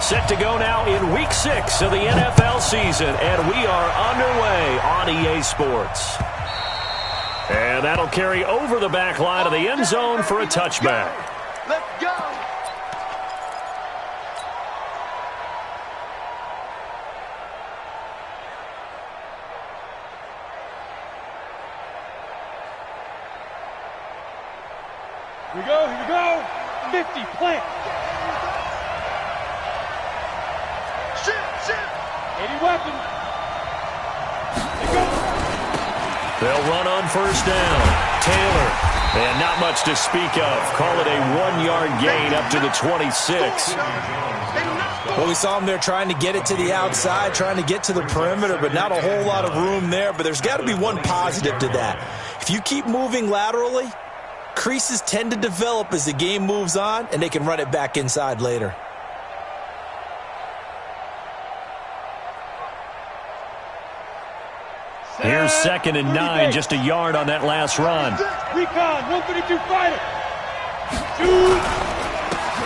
Set to go now in Week 6 of the NFL season, and we are underway on EA Sports. And that'll carry over the back line of the end zone for a touchback. Let's go! Here we go, here we go. 50, plant. Shoot! 80 weapons. They go. They'll run on first down. Taylor. And not much to speak of. Call it a 1-yard gain up to the 26. Well, we saw him there trying to get it to the outside, trying to get to the perimeter, but not a whole lot of room there. But there's got to be one positive to that. If you keep moving laterally, creases tend to develop as the game moves on, and they can run it back inside later. Here's 2nd and 9, just a yard on that last run. Recon, 132 fighter.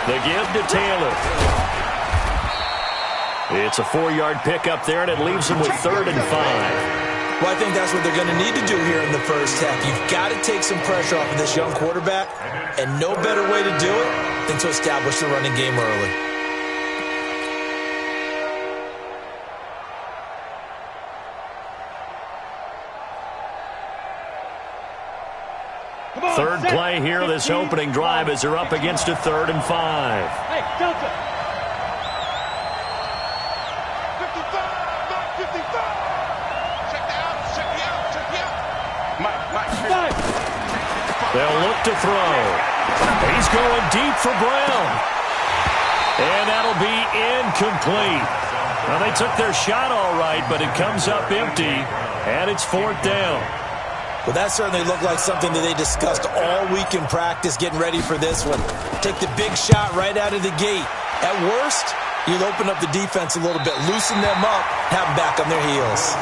The give to Taylor. It's a 4-yard pickup there, and it leaves him with 3rd and 5. Well, I think that's what they're going to need to do here in the first half. You've got to take some pressure off of this young quarterback, and no better way to do it than to establish the running game early. Third play here, this opening drive, as they're up against a 3rd and 5. Hey, Delta. 55! Check the out! Mike. They'll look to throw. He's going deep for Brown. And that'll be incomplete. Well, they took their shot all right, but it comes up empty, and it's 4th down. Well, that certainly looked like something that they discussed all week in practice, getting ready for this one. Take the big shot right out of the gate. At worst, you'll open up the defense a little bit, loosen them up, have them back on their heels.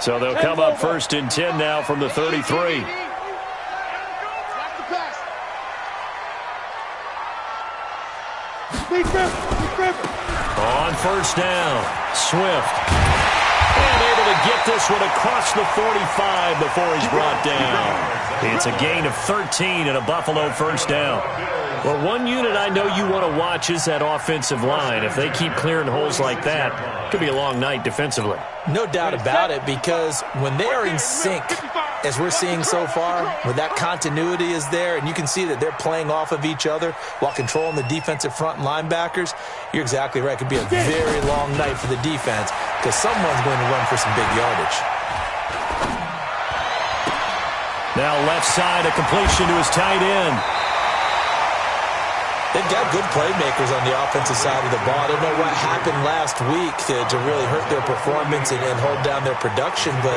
So they'll come up 1st and 10 now from the 33. On first down, Swift. And able to get this one across the 45 before he's brought down. It's a gain of 13 and a Buffalo first down. Well, one unit I know you want to watch is that offensive line. If they keep clearing holes like that, it could be a long night defensively. No doubt about it, because when they are in sync, as we're seeing so far, where that continuity is there, and you can see that they're playing off of each other while controlling the defensive front and linebackers, you're exactly right. It could be a very long night for the defense because someone's going to run for some big yardage. Now left side, a completion to his tight end. They've got good playmakers on the offensive side of the ball. I don't know what happened last week to really hurt their performance and hold down their production, but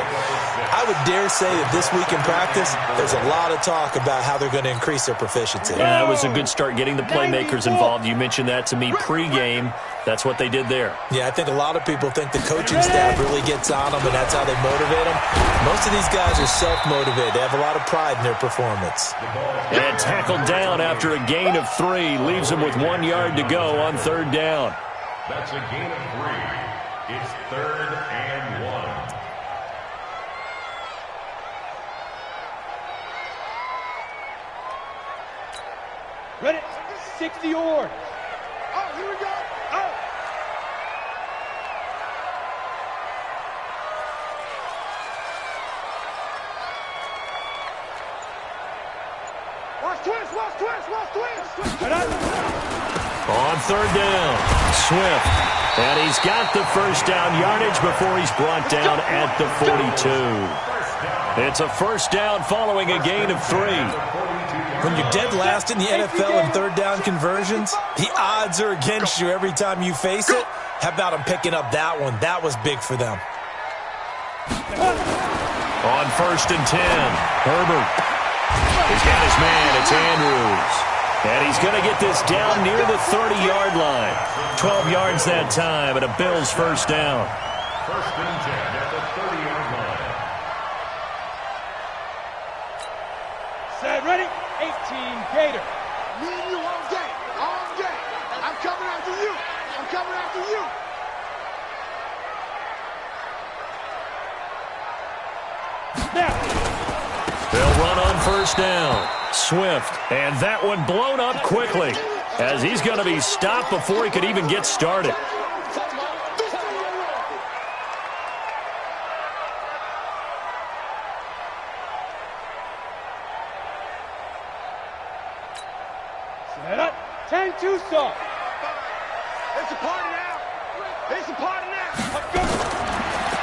I would dare say that this week in practice, there's a lot of talk about how they're going to increase their proficiency. Yeah, that was a good start getting the playmakers involved. You mentioned that to me pregame. That's what they did there. Yeah, I think a lot of people think the coaching staff really gets on them, and that's how they motivate them. Most of these guys are self-motivated. They have a lot of pride in their performance. And tackled down after a gain of 3. Leaves him with 1 yard to go on 3rd down. That's a gain of 3. It's 3rd and 1. Ready? 60 yards. Oh, here we go. Oh. Watch twist. On 3rd down, Swift. And he's got the first down yardage before he's brought down at the 42. It's a first down following a gain of 3. When you're dead last in the NFL in 3rd down conversions, the odds are against you every time you face it. How about them picking up that one? That was big for them. On 1st and 10, Herbert. He's got his man. It's Andrews. And he's going to get this down near the 30-yard line. 12 yards that time, and a Bills first down. First and 10 at the 30-yard line. Set, ready? 18, Gator. Me and you all day. All day. I'm coming after you. I'm coming after you. Now. They'll run on first down. Swift, and that one blown up quickly as he's going to be stopped before he could even get started. Set up. 10-2 stop. It's a party now. It's a party now. Let's go.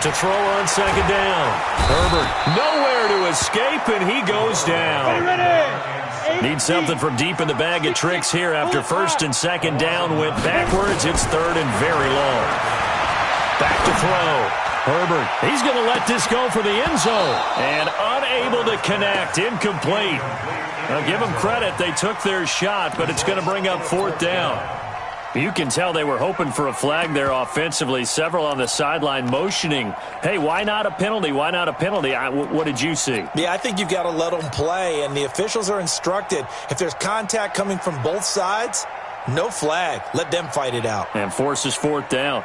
To throw on second down. Herbert nowhere to escape, and he goes down. Ready. Need something from deep in the bag of tricks here after first and second down went backwards. It's third and very long. Back to throw. Herbert, he's going to let this go for the end zone. And unable to connect. Incomplete. Now, give them credit. They took their shot, but it's going to bring up fourth down. You can tell they were hoping for a flag there offensively. Several on the sideline motioning, hey, why not a penalty? Why not a penalty? What did you see? Yeah, I think you've got to let them play, and the officials are instructed. If there's contact coming from both sides, no flag. Let them fight it out. And forces fourth down.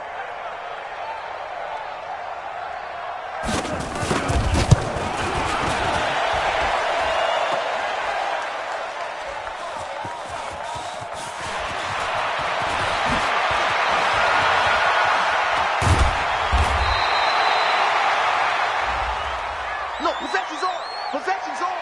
No, possession's on. Possession's on.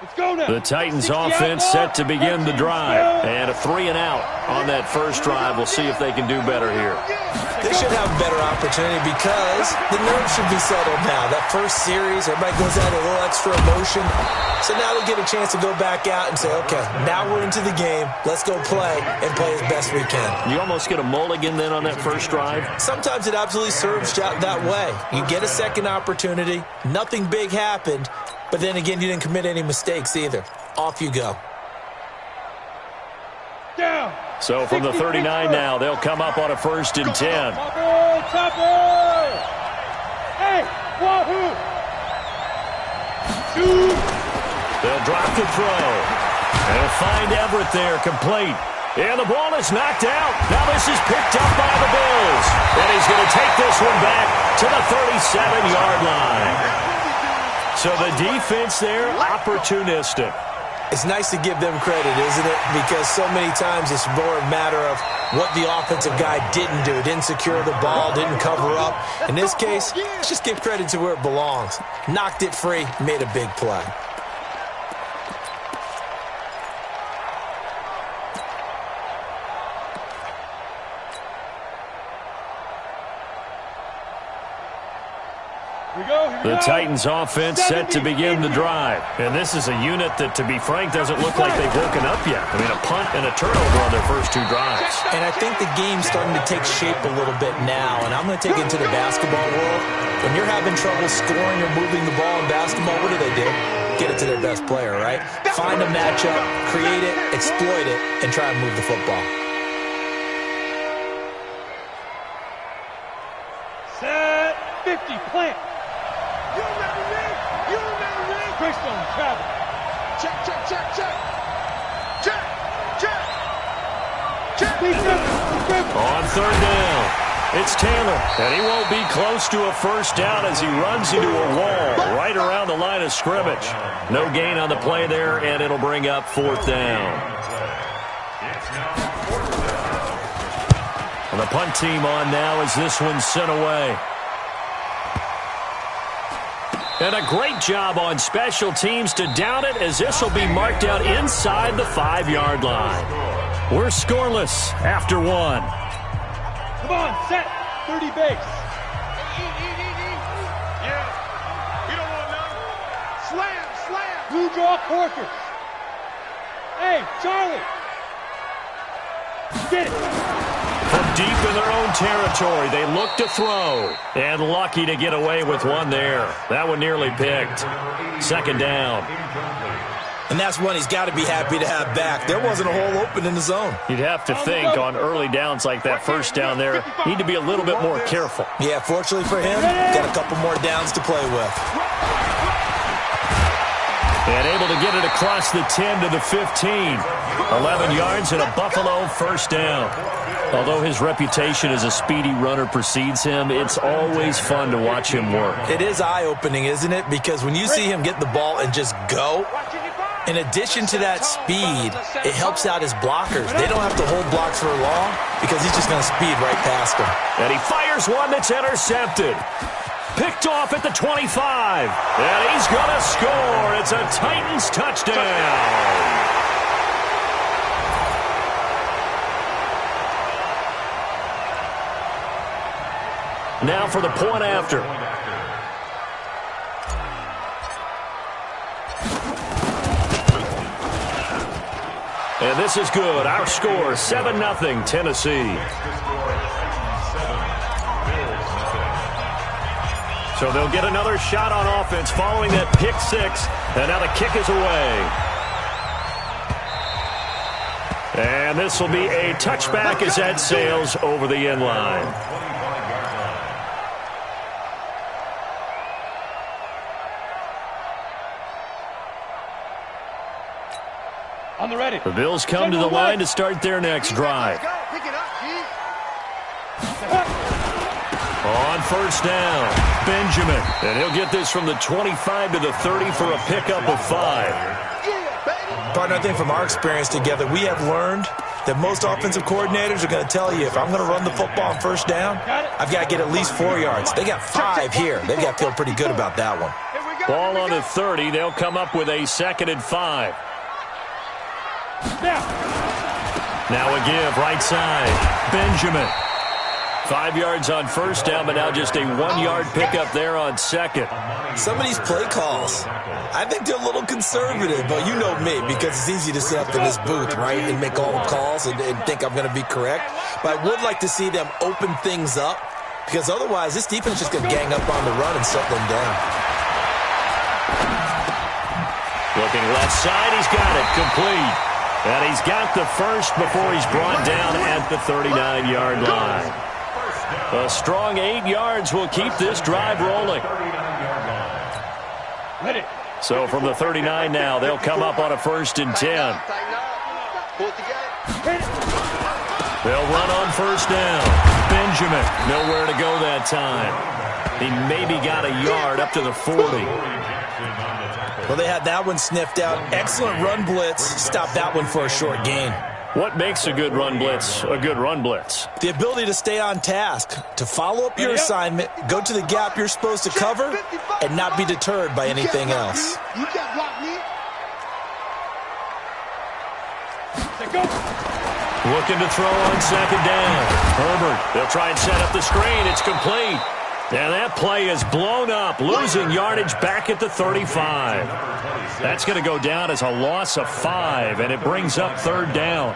Let's go now. The Titans offense set to begin the drive. And a 3-and-out on that first drive. We'll see if they can do better here. They should have a better opportunity because the nerves should be settled now. That first series, everybody goes out a little extra emotion. So now they get a chance to go back out and say, okay, now we're into the game. Let's go play and play as best we can. You almost get a mulligan then on that first drive? Sometimes it absolutely serves that way. You get a second opportunity. Nothing big happened. But then again, you didn't commit any mistakes either. Off you go. Down. So from the 39 now, they'll come up on a first and 10. Topper! Hey, wahoo! Shoot! They'll drop the throw. They'll find Everett there, complete. And the ball is knocked out. Now this is picked up by the Bills. And he's going to take this one back to the 37-yard line. So the defense there, opportunistic. It's nice to give them credit, isn't it? Because so many times it's more a matter of what the offensive guy didn't do. Didn't secure the ball, didn't cover up. In this case, let's just give credit to where it belongs. Knocked it free, made a big play. The Titans offense set to begin the drive. And this is a unit that, to be frank, doesn't look like they've woken up yet. I mean, a punt and a turnover on their first two drives. And I think the game's starting to take shape a little bit now. And I'm going to take it to the basketball world. When you're having trouble scoring or moving the ball in basketball, what do? Get it to their best player, right? Find a matchup, create it, exploit it, and try and move the football. Set 50, plant. You remember me? You remember me? Greystone, travel. Check, check, check, check. Check, check. Check. On third down, it's Taylor. And he won't be close to a first down as he runs into a wall right around the line of scrimmage. No gain on the play there, and it'll bring up fourth down. And the punt team on now as this one's sent away. And a great job on special teams to down it, as this will be marked out inside the 5-yard line. We're scoreless after one. Come on, set. 30 base. Yeah. We don't want none. Slam, slam. Blue draw Corkers. Hey, Charlie. Get it. From deep in their own territory, they look to throw. And lucky to get away with one there. That one nearly picked. Second down. And that's one he's got to be happy to have back. There wasn't a hole open in the zone. You'd have to think on early downs like that first down there, need to be a little bit more careful. Yeah, fortunately for him, got a couple more downs to play with. And able to get it across the 10 to the 15. 11 yards and a Buffalo first down. Although his reputation as a speedy runner precedes him, it's always fun to watch him work. It is eye-opening, isn't it? Because when you see him get the ball and just go, in addition to that speed, it helps out his blockers. They don't have to hold blocks for long because he's just going to speed right past them. And he fires one that's intercepted. Picked off at the 25. And he's going to score. It's a Titans touchdown. Now for the point after. And this is good. Our score, 7-0 Tennessee. So they'll get another shot on offense following that pick six. And now the kick is away. And this will be a touchback as that sails over the end line. On the ready. The Bills come to the line to start their next drive. On first down, Benjamin. And he'll get this from the 25 to the 30 for a pickup of 5. Partner, I think from our experience together, we have learned that most offensive coordinators are going to tell you, if I'm going to run the football on first down, I've got to get at least 4 yards. They got 5 here. They've got to feel pretty good about that one. Ball on the 30. They'll come up with a 2nd and 5. Now a give, right side. Benjamin. 5 yards on first down, but now just a 1-yard pickup there on second. Some of these play calls, I think they're a little conservative, but you know me, because it's easy to sit up in this booth, right, and make all the calls and think I'm going to be correct. But I would like to see them open things up, because otherwise this defense is just going to gang up on the run and shut them down. Looking left side, he's got it, complete. And he's got the first before he's brought down at the 39-yard line. A strong 8 yards will keep this drive rolling. So from the 39 now, they'll come up on a 1st and 10. They'll run on first down. Benjamin, nowhere to go that time. He maybe got a yard up to the 40. Well, they had that one sniffed out. Excellent run blitz. Stopped that one for a short gain. What makes a good run blitz a good run blitz? The ability to stay on task, to follow up your assignment, go to the gap you're supposed to cover, and not be deterred by anything else. You can't block me. Looking to throw on 2nd down. Herbert, they'll try and set up the screen. It's complete. And that play is blown up, losing yardage back at the 35. That's going to go down as a loss of 5, and it brings up 3rd down.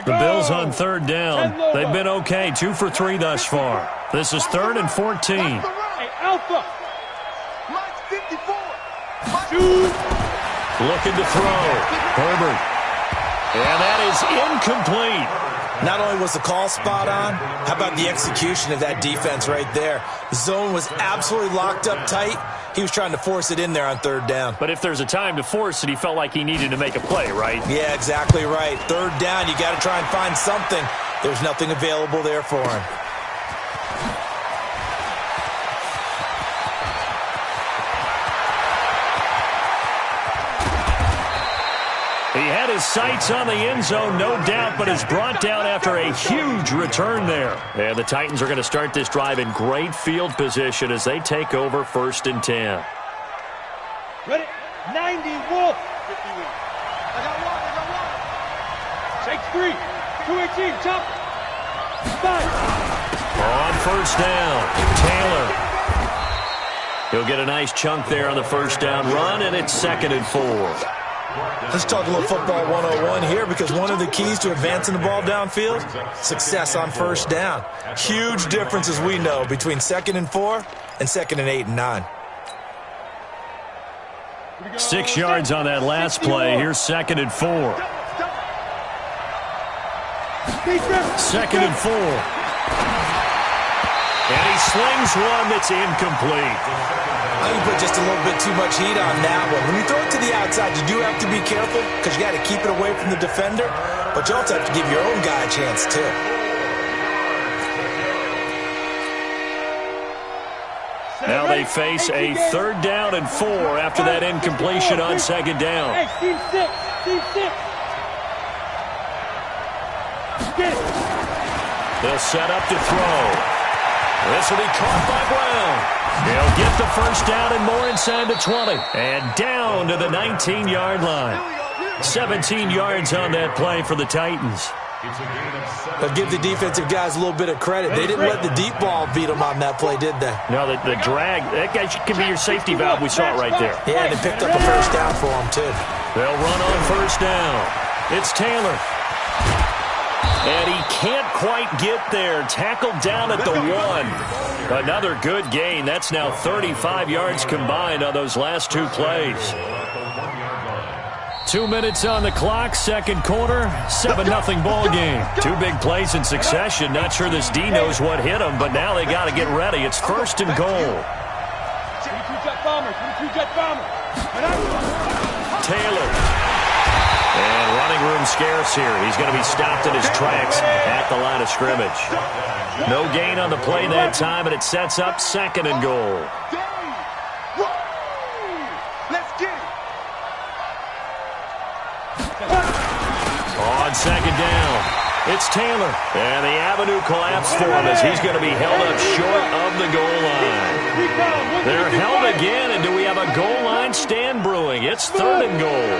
The Bills on 3rd down. They've been okay, 2 for 3 thus far. This is 3rd and 14. Hey, Alpha. Looking to throw. Herbert. And that is incomplete. Not only was the call spot on, how about the execution of that defense right there? The zone was absolutely locked up tight. He was trying to force it in there on 3rd down. But if there's a time to force it, he felt like he needed to make a play, right? Yeah, exactly right. 3rd down, you got to try and find something. There's nothing available there for him. He had his sights on the end zone, no doubt, but is brought down after a huge return there. And the Titans are going to start this drive in great field position as they take over 1st and 10. Ready? 90, Wolf. 51. I got one. Take 3. 218, chop. 5. On first down, Taylor. He'll get a nice chunk there on the first down run, and it's 2nd and 4. Let's talk a little football 101 here, because one of the keys to advancing the ball downfield, success on first down. Huge difference, as we know, between 2nd and 4 and 2nd and 8 and 9. 6 yards on that last play. Here's 2nd and 4. 2nd and 4. And he slings one that's incomplete. I think you put just a little bit too much heat on that one. When you throw it to the outside, you do have to be careful because you got to keep it away from the defender, but you also have to give your own guy a chance too. Now they face a 3rd down and 4 after that incompletion on 2nd down. Hey, team 6. Team 6. Get it. They'll set up to throw. This will be caught by Brown. He'll get the first down and more inside the 20. And down to the 19-yard line. 17 yards on that play for the Titans. But give the defensive guys a little bit of credit. They didn't let the deep ball beat them on that play, did they? No, the drag, that guy can be your safety valve. We saw it right there. Yeah, and they picked up a first down for them, too. They'll run on first down. It's Taylor. And he can't quite get there. Tackled down at the 1. Another good gain. That's now 35 yards combined on those last 2 plays. 2 minutes on the clock, 2nd quarter, 7-0 ball game. 2 big plays in succession. Not sure this D knows what hit him, but now they got to get ready. It's 1st and goal. 22 jet bomber. 22 jet bomber. Taylor. And running room scarce here. He's going to be stopped in his tracks at the line of scrimmage. No gain on the play that time, and it sets up 2nd and goal. Let's get it. On 2nd down, it's Taylor. And the avenue collapsed for him as he's going to be held up short of the goal line. They're held again, and do we have a goal line stand brewing? It's 3rd and goal.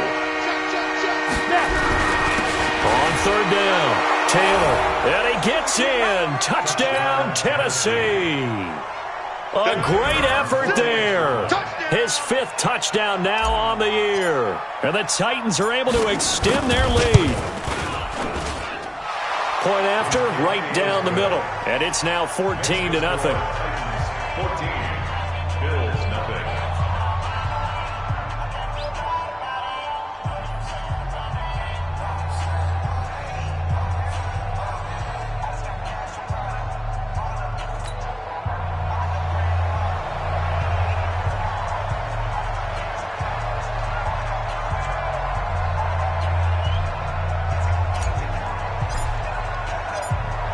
On 3rd down, Taylor. And he gets in. Touchdown, Tennessee. A great effort there. His 5th touchdown now on the year. And the Titans are able to extend their lead. Point after, right down the middle. And it's now 14-0. 14. Bills, nothing.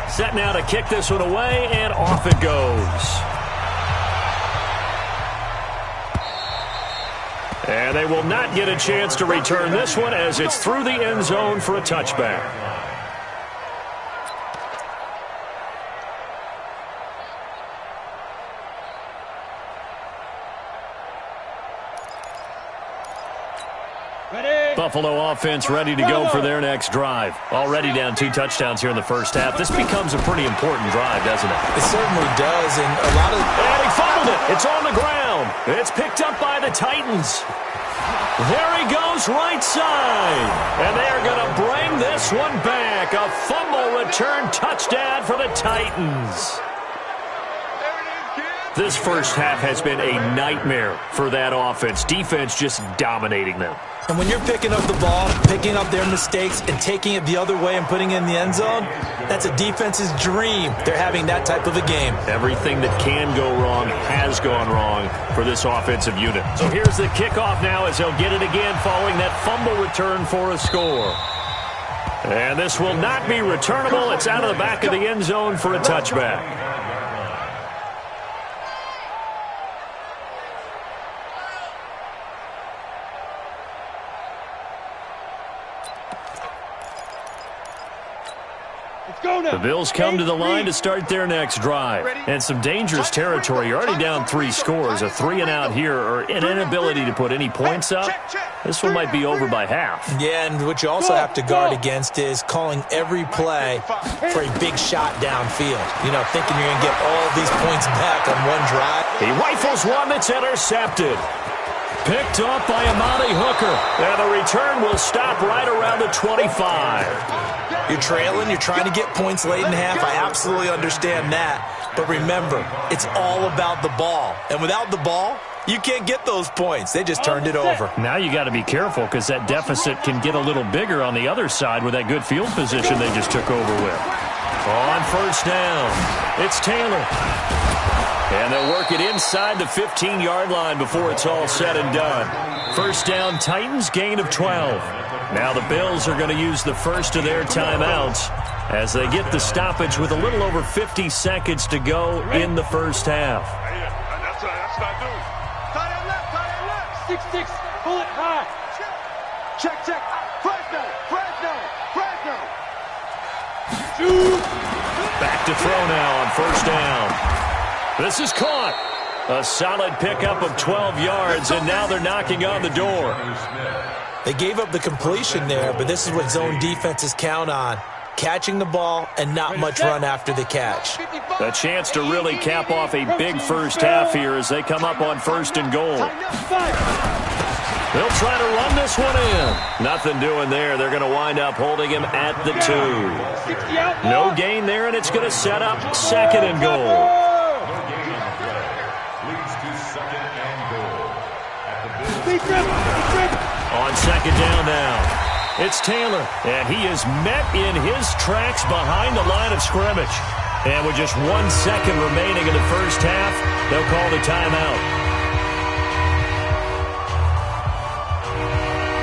Set now to kick this one away, and off it goes. And they will not get a chance to return this one as it's through the end zone for a touchback. Buffalo offense ready to go for their next drive. Already down 2 touchdowns here in the first half. This becomes a pretty important drive, doesn't it? It certainly does, and a lot of... And he fumbled it. It's on the ground. It's picked up by the Titans. There he goes right side. And they are going to bring this one back. A fumble return touchdown for the Titans. This first half has been a nightmare for that offense. Defense just dominating them. And when you're picking up the ball, picking up their mistakes, and taking it the other way and putting it in the end zone, that's a defense's dream. They're having that type of a game. Everything that can go wrong has gone wrong for this offensive unit. So here's the kickoff now as they'll get it again following that fumble return for a score. And this will not be returnable. It's out of the back of the end zone for a touchback. The Bills come to the line to start their next drive. And some dangerous territory. You're already down 3 scores. A 3-and-out here or an inability to put any points up. This one might be over by half. Yeah, and what you also have to guard against is calling every play for a big shot downfield. You know, thinking you're going to get all these points back on one drive. He rifles one that's intercepted. Picked up by Amani Hooker. And the return will stop right around the 25. You're trailing. You're trying to get points late in half. I absolutely understand that. But remember, it's all about the ball. And without the ball, you can't get those points. They just turned it over. Now you got to be careful because that deficit can get a little bigger on the other side with that good field position they just took over with. On first down, it's Taylor. And they'll work it inside the 15-yard line before it's all said and done. First down, Titans, gain of 12. Now the Bills are going to use the first of their timeouts as they get the stoppage with a little over 50 seconds to go in the first half. That's not new. Tight end left, tight end left. 6-6, pull it high. Check, check. Fresno, Fresno, Fresno. Back to throw now on first down. This is caught. A solid pickup of 12 yards, and now they're knocking on the door. They gave up the completion there, but this is what zone defenses count on. Catching the ball and not much run after the catch. A chance to really cap off a big first half here as they come up on first and goal. They'll try to run this one in. Nothing doing there. They're going to wind up holding him at the 2. No gain there, and it's going to set up second and goal. On second down now, it's Taylor, and he is met in his tracks behind the line of scrimmage. And with just 1 second remaining in the first half, they'll call the timeout.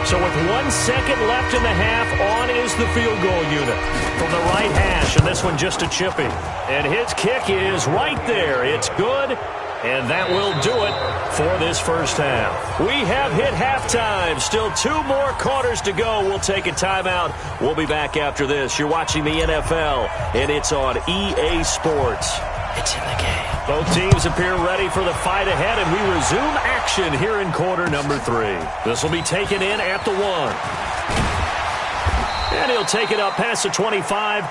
So with 1 second left in the half, on is the field goal unit from the right hash, and this one just a chippy. And his kick is right there. It's good. And that will do it for this first half. We have hit halftime. Still 2 more quarters to go. We'll take a timeout. We'll be back after this. You're watching the NFL, and it's on EA Sports. It's in the game. Both teams appear ready for the fight ahead, and we resume action here in quarter number 3. This will be taken in at the 1. And he'll take it up past the 25.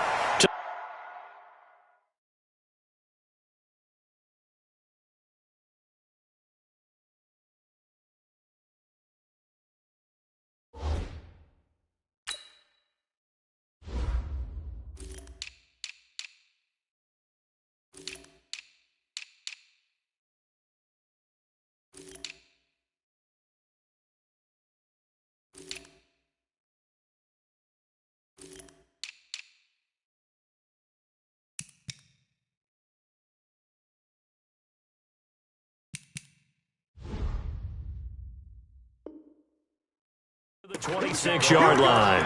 The 26-yard line.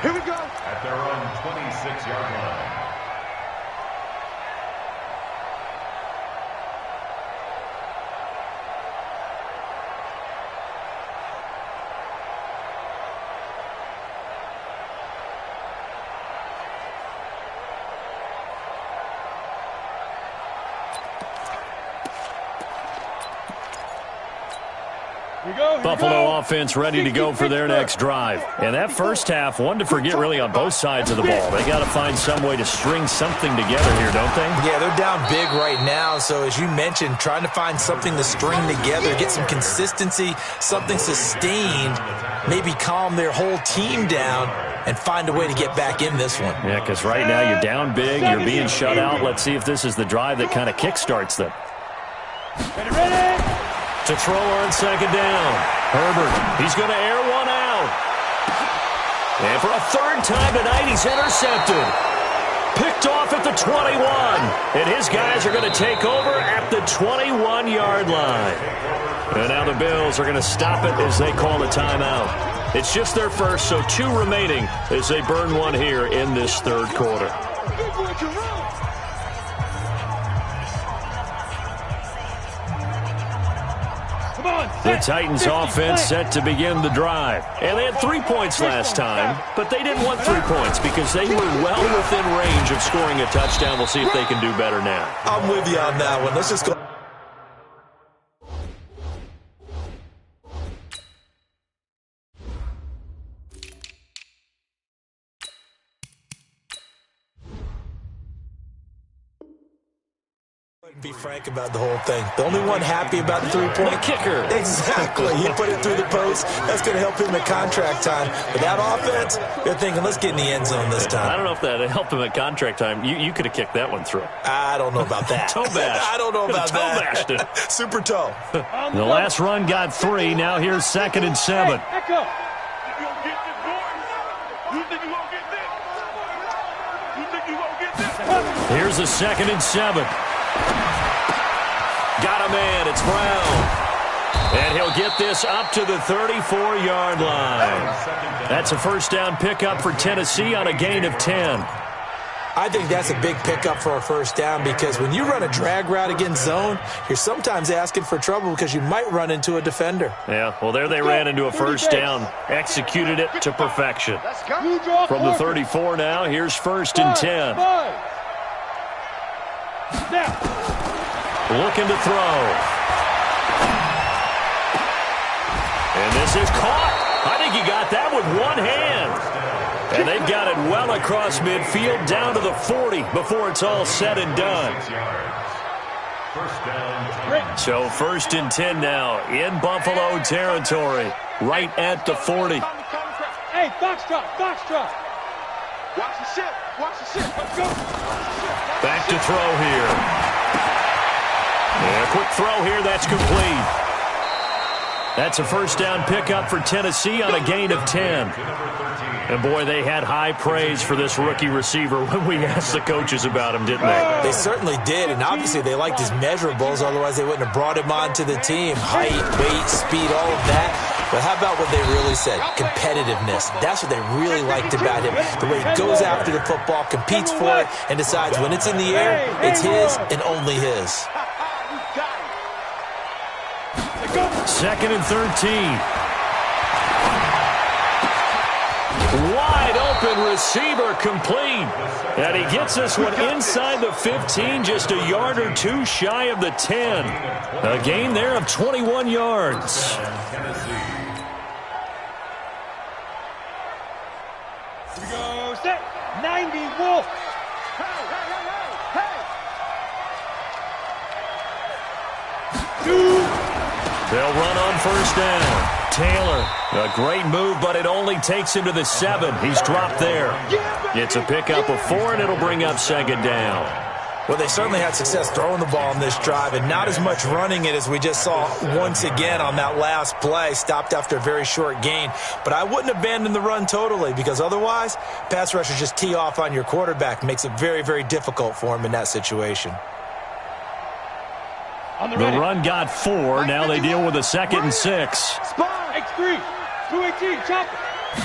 Here we go. At their own 26-yard line. Buffalo offense ready to go for their next drive. And that first half, one to forget really on both sides of the ball. They got to find some way to string something together here, don't they? Yeah, they're down big right now. So as you mentioned, trying to find something to string together, get some consistency, something sustained, maybe calm their whole team down and find a way to get back in this one. Yeah, because right now you're down big, you're being shut out. Let's see if this is the drive that kind of kickstarts them. Ready? To throw on second down. Herbert, he's going to air one out. And for a third time tonight, he's intercepted. Picked off at the 21. And his guys are going to take over at the 21-yard line. And now the Bills are going to stop it as they call a timeout. It's just their first, so 2 remaining as they burn one here in this third quarter. The Titans offense set to begin the drive. And they had 3 points last time, but they didn't want 3 points because they were well within range of scoring a touchdown. We'll see if they can do better now. I'm with you on that one. Let's just go. Be frank about the whole thing. The only one happy about the three-point. The kicker. Exactly. He put it through the post. That's going to help him at contract time. But that offense, they're thinking, let's get in the end zone this time. I don't know if that helped him at contract time. You could have kicked that one through. I don't know about that. Toe bash. I don't know about toe that. Bashed it. Super toe. The last run got 3. Now here's 2nd and 7. Echo. Here's a 2nd and 7. Got a man. It's Brown. And he'll get this up to the 34-yard line. That's a first down pickup for Tennessee on a gain of 10. I think that's a big pickup for a first down because when you run a drag route against zone, you're sometimes asking for trouble because you might run into a defender. Yeah, well, there they ran into a first down. Executed it to perfection. From the 34 now, here's 1st and 10. Looking to throw. And this is caught. I think he got that with one hand. And they've got it well across midfield down to the 40 before it's all said and done. So 1st and 10 now in Buffalo territory, right at the 40. Hey, box drop. Watch the ship. Let's go. Back to throw here. And a quick throw here, that's complete. That's a first down pickup for Tennessee on a gain of 10. And, boy, they had high praise for this rookie receiver when we asked the coaches about him, didn't they? They certainly did, and obviously they liked his measurables. Otherwise, they wouldn't have brought him onto the team. Height, weight, speed, all of that. But how about what they really said? Competitiveness. That's what they really liked about him. The way he goes after the football, competes for it, and decides when it's in the air, it's his and only his. 2nd and 13. Wide open receiver complete. And he gets this one inside the 15, just a yard or two shy of the 10. A gain there of 21 yards. Here we go. Set. 90 Wolf. They'll run on first down. Taylor, a great move, but it only takes him to the 7. He's dropped there. It's a pickup of 4, and it'll bring up 2nd down. Well, they certainly had success throwing the ball on this drive, and not as much running it as we just saw once again on that last play. Stopped after a very short gain. But I wouldn't abandon the run totally, because otherwise, pass rushers just tee off on your quarterback. Makes it very, very difficult for him in that situation. The run got 4. Now they deal with a 2nd and 6. X3. 218. Chop it.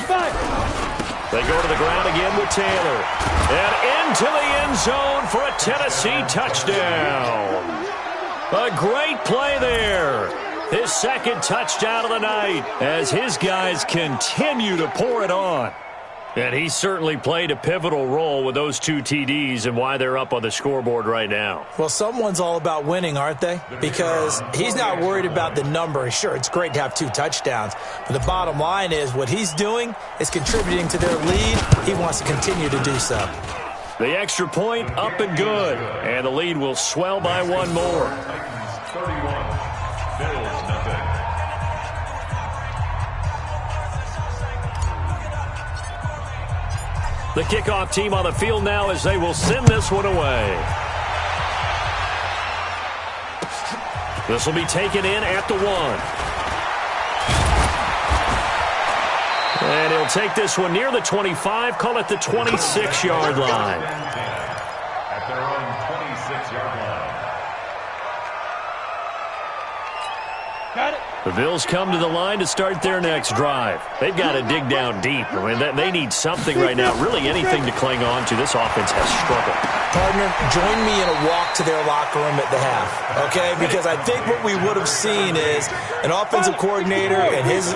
5. They go to the ground again with Taylor. And into the end zone for a Tennessee touchdown. A great play there. His 2nd touchdown of the night as his guys continue to pour it on. And he certainly played a pivotal role with those 2 TDs and why they're up on the scoreboard right now. Well, someone's all about winning, aren't they? Because he's not worried about the number. Sure, it's great to have 2 touchdowns. But the bottom line is what he's doing is contributing to their lead. He wants to continue to do so. The extra point up and good. And the lead will swell by 1 more. 31. Bills nothing. The kickoff team on the field now as they will send this one away. This will be taken in at the 1. And he'll take this one near the 25, call it the 26-yard line. At their own 26-yard line. Got it. The Bills come to the line to start their next drive. They've got to dig down deep. I mean, they need something right now, really anything to cling on to. This offense has struggled. Partner, join me in a walk to their locker room at the half, okay? Because I think what we would have seen is an offensive coordinator and his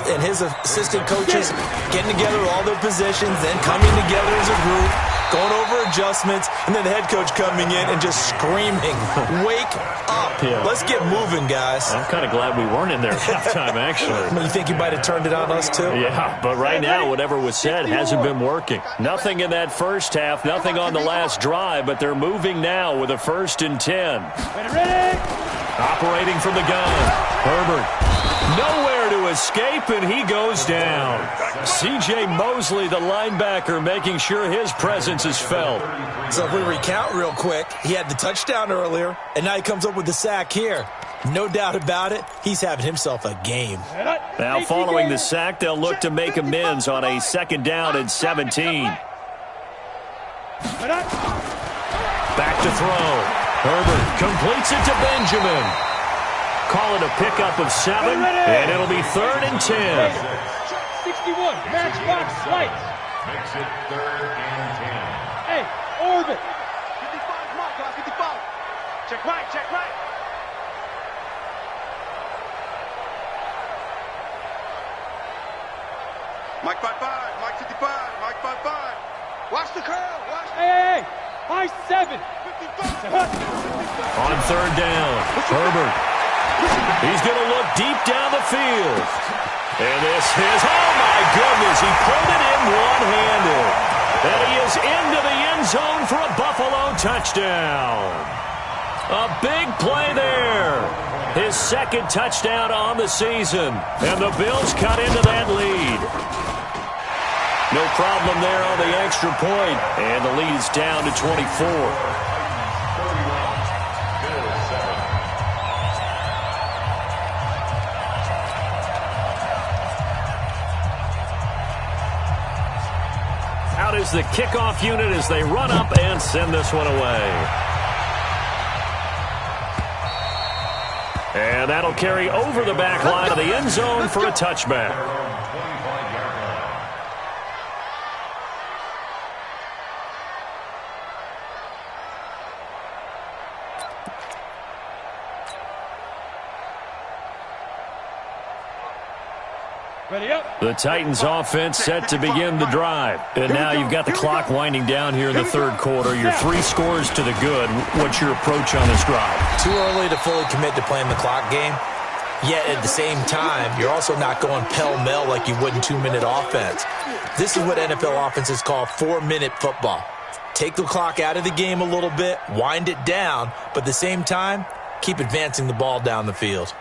assistant coaches getting together all their positions, then coming together as a group, going over a adjustments, and then the head coach coming in and just screaming, wake up. Yeah. Let's get moving, guys. I'm kind of glad we weren't in there at halftime, actually. You think he might have turned it on us, too? Yeah, but right now, whatever was said hasn't been working. Nothing in that first half, nothing on the last drive, but they're moving now with a 1st and 10. Ready. Operating from the gun. Herbert. Nowhere to escape, and he goes down. C.J. Mosley, the linebacker, making sure his presence is felt. So if we recount real quick, he had the touchdown earlier, and now he comes up with the sack here. No doubt about it, he's having himself a game. Now, following the sack, they'll look to make amends on a 2nd down and 17. Back to throw. Herbert completes it to Benjamin. Call it a pickup of 7, and it'll be 3rd and 10. 61, matchbox lights. Makes it 3rd and 10. Hey, orbit. 55, Mike, 55. Check right, check right. Mike 55, Mike 55, Mike 55. Watch the curl, watch the Hey, high 7. 55. On 3rd down, Herbert. He's going to look deep down the field. And this is, oh my goodness, he pulled it in one-handed. And he is into the end zone for a Buffalo touchdown. A big play there. His 2nd touchdown on the season. And the Bills cut into that lead. No problem there on the extra point. And the lead is down to 24. Out is the kickoff unit as they run up and send this one away. And that'll carry over the back line of the end zone for a touchback. Ready up. The Titans offense set to begin the drive. And now you've got the clock winding down here in the 3rd quarter. You're 3 scores to the good. What's your approach on this drive? Too early to fully commit to playing the clock game. Yet at the same time, you're also not going pell-mell like you would in 2-minute offense. This is what NFL offenses call 4-minute football. Take the clock out of the game a little bit, wind it down, but at the same time, keep advancing the ball down the field.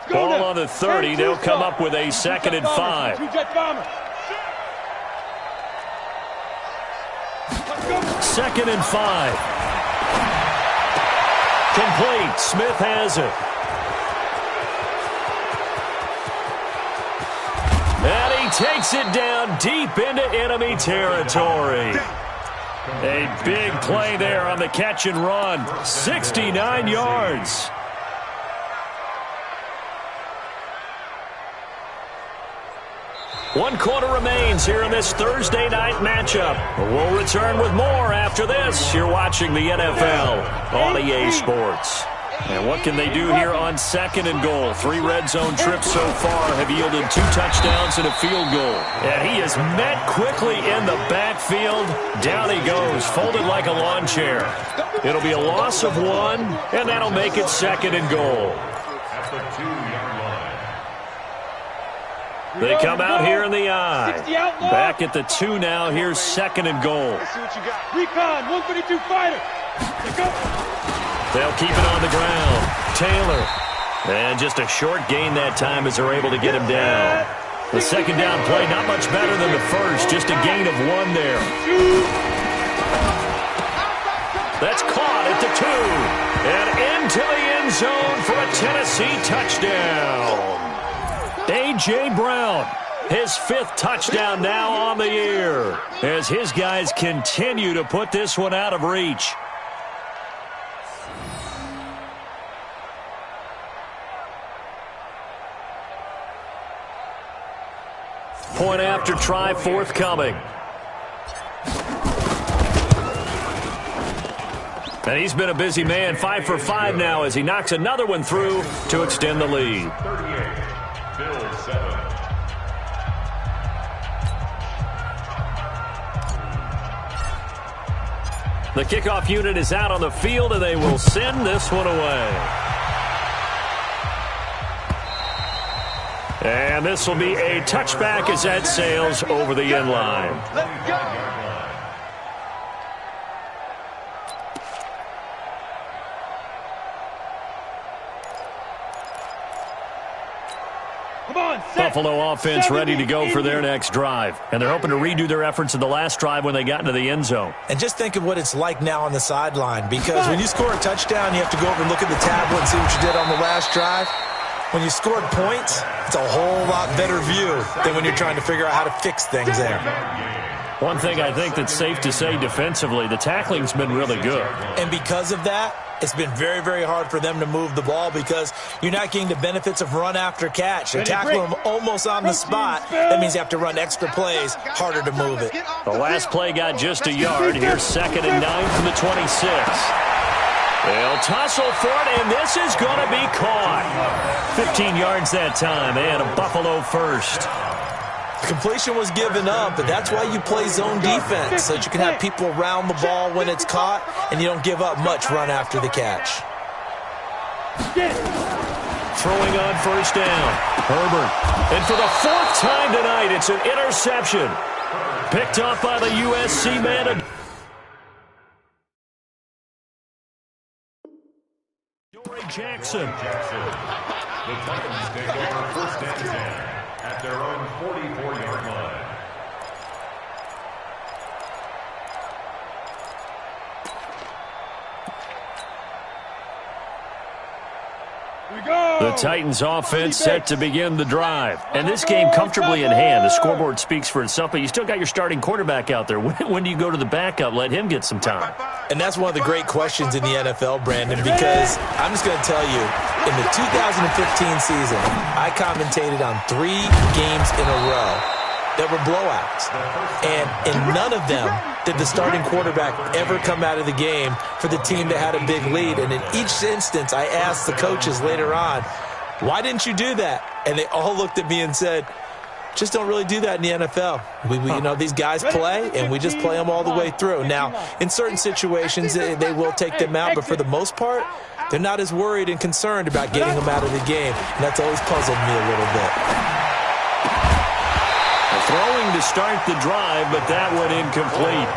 Ball on the 30. They'll come up with a 2nd and 5. 2nd and 5. Complete. Smith has it. And he takes it down deep into enemy territory. A big play there on the catch and run. 69 yards. One quarter remains here in this Thursday night matchup. We'll return with more after this. You're watching the NFL on EA Sports. And what can they do here on 2nd and goal? 3 red zone trips so far have yielded 2 touchdowns and a field goal. And he is met quickly in the backfield. Down he goes, folded like a lawn chair. It'll be a loss of 1, and that'll make it 2nd and goal. At the 2-yard line. They come out here in the eye. Back at the 2 now. Here's 2nd and goal. Let's see what you got. Recon, 132 fighter. Let's go. They'll keep it on the ground. Taylor. And just a short gain that time as they're able to get him down. The 2nd down play, not much better than the first. Just a gain of 1 there. That's caught at the 2. And into the end zone for a Tennessee touchdown. A.J. Brown, his 5th touchdown now on the year, as his guys continue to put this one out of reach. Point after try forthcoming. And he's been a busy man, 5 for 5 now as he knocks another one through to extend the lead. 38, Bill 7. The kickoff unit is out on the field, and they will send this one away. And this will be a touchback as that sails over the end line. Let's go. Buffalo offense ready to go for their next drive. And they're hoping to redo their efforts in the last drive when they got into the end zone. And just think of what it's like now on the sideline, because when you score a touchdown, you have to go over and look at the tablet and see what you did on the last drive. When you scored points, it's a whole lot better view than when you're trying to figure out how to fix things there. One thing I think that's safe to say defensively, the tackling's been really good. And because of that, it's been very, very hard for them to move the ball because you're not getting the benefits of run after catch. They tackle them almost on the spot. That means you have to run extra plays, harder to move it. The last play got just a yard. Here's 2nd and 9 from the 26. They'll tussle for it, and this is going to be caught. 15 yards that time, and a Buffalo first. Completion was given up, but that's why you play zone defense, so that you can have people around the ball when it's caught, and you don't give up much run after the catch. Throwing on first down, Herbert. And for the 4th time tonight, it's an interception. Picked off by the USC man. Jackson. The Titans take over 1st and 10 at their own 44-yard line. The Titans offense set to begin the drive. And this game comfortably in hand. The scoreboard speaks for itself, but you still got your starting quarterback out there. When do you go to the backup? Let him get some time. And that's one of the great questions in the NFL, Brandon, because I'm just going to tell you, in the 2015 season, I commentated on 3 games in a row that were blowouts. And in none of them did the starting quarterback ever come out of the game for the team that had a big lead. And in each instance, I asked the coaches later on, why didn't you do that? And they all looked at me and said, just don't really do that in the NFL. You know, these guys play, and we just play them all the way through. Now, in certain situations, they will take them out, but for the most part, they're not as worried and concerned about getting them out of the game. And that's always puzzled me a little bit. Throwing to start the drive, but that went incomplete.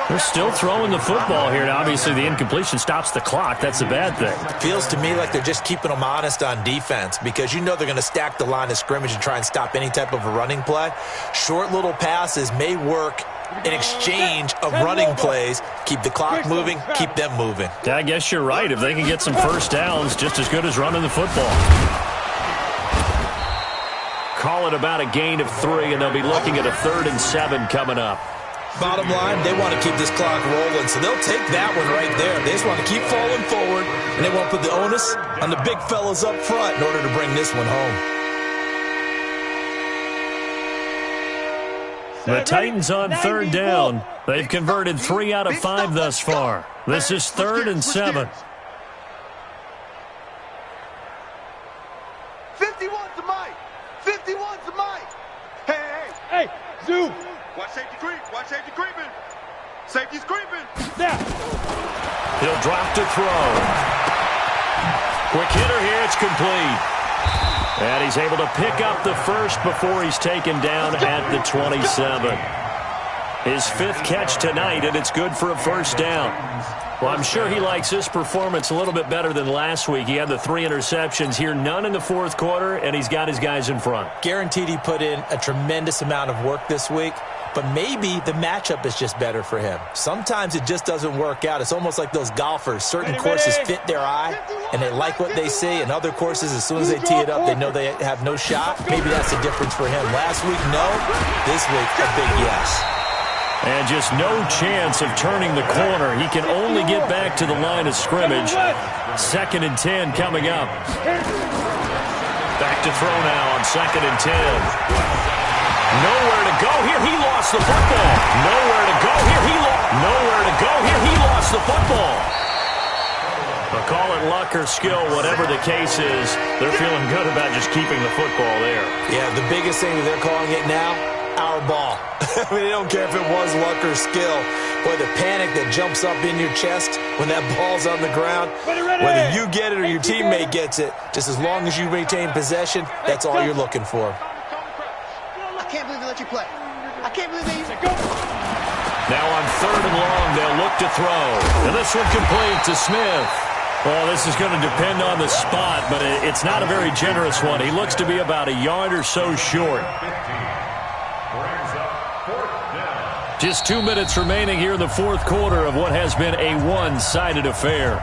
They're still throwing the football here. Now, obviously, the incompletion stops the clock. That's a bad thing. It feels to me like they're just keeping them honest on defense because you know they're going to stack the line of scrimmage and try and stop any type of a running play. Short little passes may work in exchange of running plays. Keep the clock moving, keep them moving. I guess you're right. If they can get some first downs, just as good as running the football. Call it about a gain of 3, and they'll be looking at a 3rd and 7 coming up. Bottom line, they want to keep this clock rolling, so they'll take that one right there. They just want to keep falling forward, and they won't put the onus on the big fellas up front in order to bring this one home. The Titans on 3rd down. They've converted 3 out of 5 thus far. This is 3rd and 7. 51 to Mike. 51 to Mike. Hey, Zoo. Watch safety creep. Watch safety creeping. Safety's creeping. Now. He'll drop to throw. Quick hitter here. It's complete. And he's able to pick up the first before he's taken down at the 27. His 5th catch tonight, and it's good for a first down. Well, I'm sure he likes this performance a little bit better than last week. He had the 3 interceptions here, none in the 4th quarter, and he's got his guys in front. Guaranteed he put in a tremendous amount of work this week, but maybe the matchup is just better for him. Sometimes it just doesn't work out. It's almost like those golfers. Certain courses fit their eye, and they like what they see, and other courses, as soon as they tee it up, they know they have no shot. Maybe that's the difference for him. Last week, no. This week, a big yes. And just no chance of turning the corner. He can only get back to the line of scrimmage. 2nd and 10 coming up. Back to throw now on 2nd and 10. Nowhere to go here. He lost the football. Nowhere to go here. Nowhere to go here. He lost the football. But call it luck or skill, whatever the case is, they're feeling good about just keeping the football there. Yeah, the biggest thing that they're calling it now, our ball. I mean, they don't care if it was luck or skill. Boy, the panic that jumps up in your chest when that ball's on the ground, whether you get it or your teammate gets it, just as long as you retain possession, that's all you're looking for. I can't believe they let you play. I can't believe they even go. Now on 3rd and long, they'll look to throw. And this one complete to Smith. Well, this is going to depend on the spot, but it's not a very generous one. He looks to be about a yard or so short. Just 2 minutes remaining here in the 4th quarter of what has been a one-sided affair.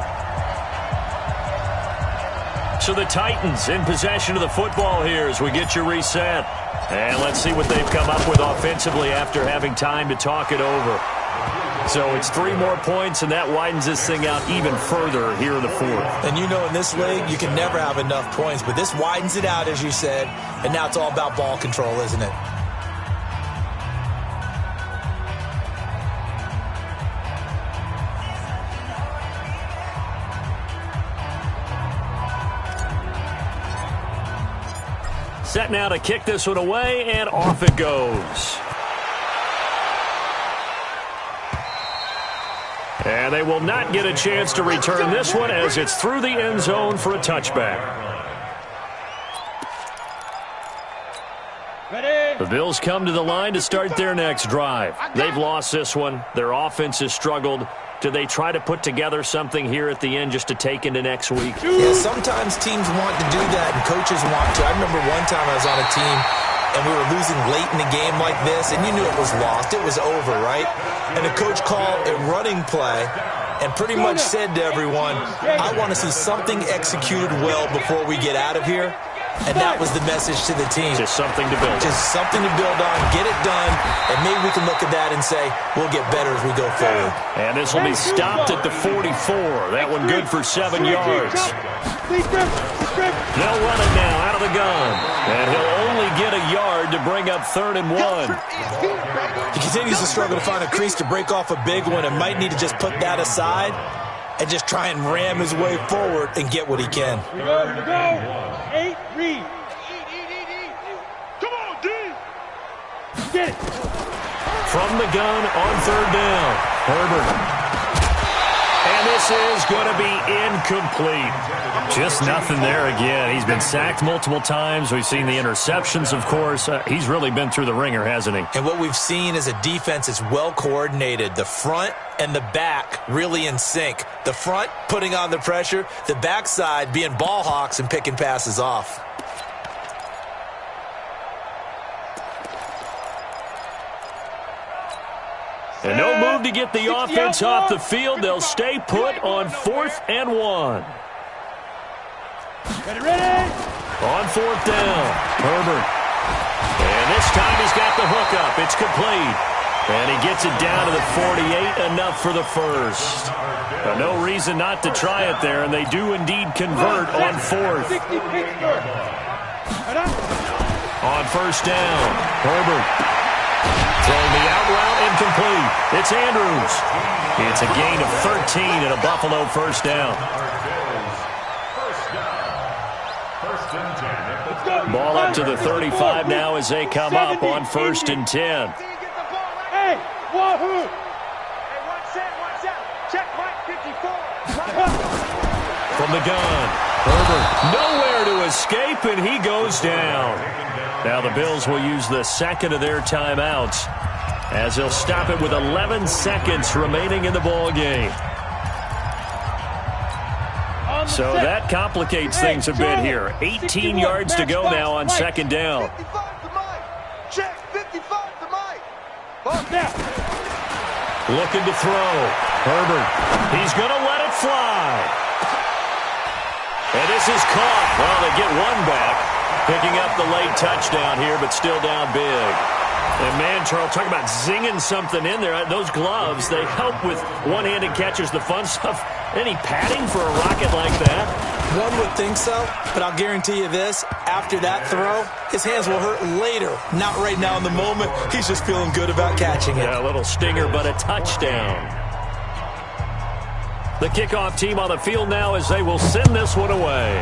So the Titans in possession of the football here as we get you reset. And let's see what they've come up with offensively after having time to talk it over. So it's 3 more points, and that widens this thing out even further here in the 4th. And you know, in this league, you can never have enough points, but this widens it out, as you said, and now it's all about ball control, isn't it? Set now to kick this one away, and off it goes. And they will not get a chance to return this one as it's through the end zone for a touchback. Ready? The Bills come to the line to start their next drive. They've lost this one. Their offense has struggled. Do they try to put together something here at the end just to take into next week? Yeah, sometimes teams want to do that, and coaches want to. I remember one time I was on a team, and we were losing late in the game like this, and you knew it was lost. It was over, right? And the coach called a running play and pretty much said to everyone, I want to see something executed well before we get out of here. And that was the message to the team. Just something to build on. Just something to build on, get it done, and maybe we can look at that and say, we'll get better as we go forward. And this will be stopped at the 44. That one good for 7 yards. They'll run it now out of the gun. And he'll only get a yard to bring up 3rd and 1. He continues to struggle to find a crease to break off a big one and might need to just put that aside and just try and ram his way forward and get what he can. Here we go. 8, read. Come on, D. Get it. From the gun on 3rd down. Herbert. And this is going to be incomplete. Just nothing there again. He's been sacked multiple times. We've seen the interceptions, of course. He's really been through the ringer, hasn't he? And what we've seen is a defense that's well coordinated. The front and the back really in sync. The front putting on the pressure. The backside being ball hawks and picking passes off. And no move to get the offense off the field. They'll stay put on 4th and 1. Ready? On 4th down, Herbert. And this time he's got the hook up. It's complete. And he gets it down to the 48, enough for the first. No reason not to try it there, and they do indeed convert on 4th. On 1st down, Herbert. Throwing the out route, incomplete. It's Andrews. It's a gain of 13 and a Buffalo 1st down. Ball up to the 35 now as they come up on 1st and 10. Hey, wahoo! Hey, watch out. Check Mike 54. From the gun, Herbert nowhere to escape, and he goes down. Now the Bills will use the second of their timeouts as they'll stop it with 11 seconds remaining in the ball game. So that complicates things a bit here. 18 yards to go now on 2nd down. 55 to Mike. Check 55 to Mike. Looking to throw. Herbert. He's going to let it fly. And this is caught. Well, they get one back. Picking up the late touchdown here, but still down big. And, man, Charles, talk about zinging something in there. Those gloves, they help with one-handed catches, the fun stuff. Any padding for a rocket like that? One would think so, but I'll guarantee you this. After that throw, his hands will hurt later. Not right now in the moment. He's just feeling good about catching it. Yeah, a little stinger, but a touchdown. The kickoff team on the field now as they will send this one away.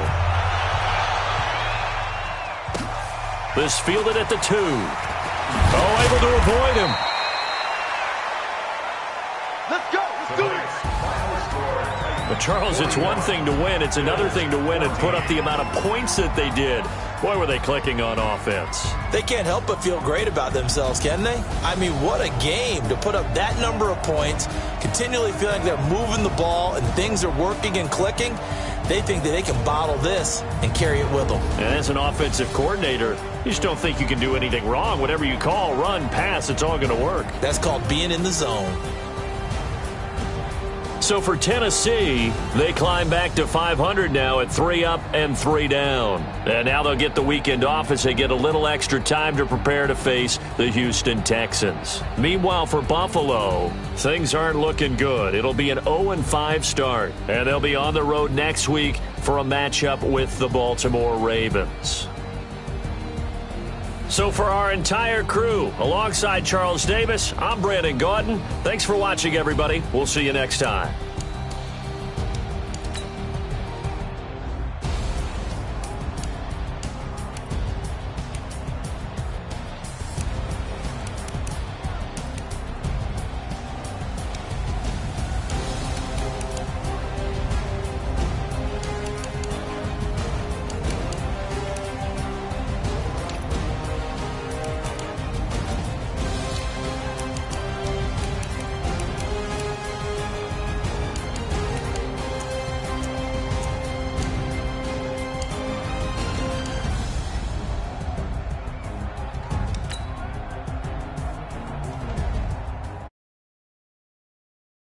This fielded at the 2. Oh, able to avoid him. Let's go. Let's do this. But, Charles, it's one thing to win. It's another thing to win and put up the amount of points that they did. Boy, were they clicking on offense. They can't help but feel great about themselves, can they? I mean, what a game to put up that number of points, continually feeling like they're moving the ball and things are working and clicking. They think that they can bottle this and carry it with them. And as an offensive coordinator, you just don't think you can do anything wrong. Whatever you call, run, pass, it's all going to work. That's called being in the zone. So for Tennessee, they climb back to 500 now at 3 up and 3 down. And now they'll get the weekend off as they get a little extra time to prepare to face the Houston Texans. Meanwhile, for Buffalo, things aren't looking good. It'll be an 0-5 start, and they'll be on the road next week for a matchup with the Baltimore Ravens. So for our entire crew, alongside Charles Davis, I'm Brandon Gaudin. Thanks for watching, everybody. We'll see you next time.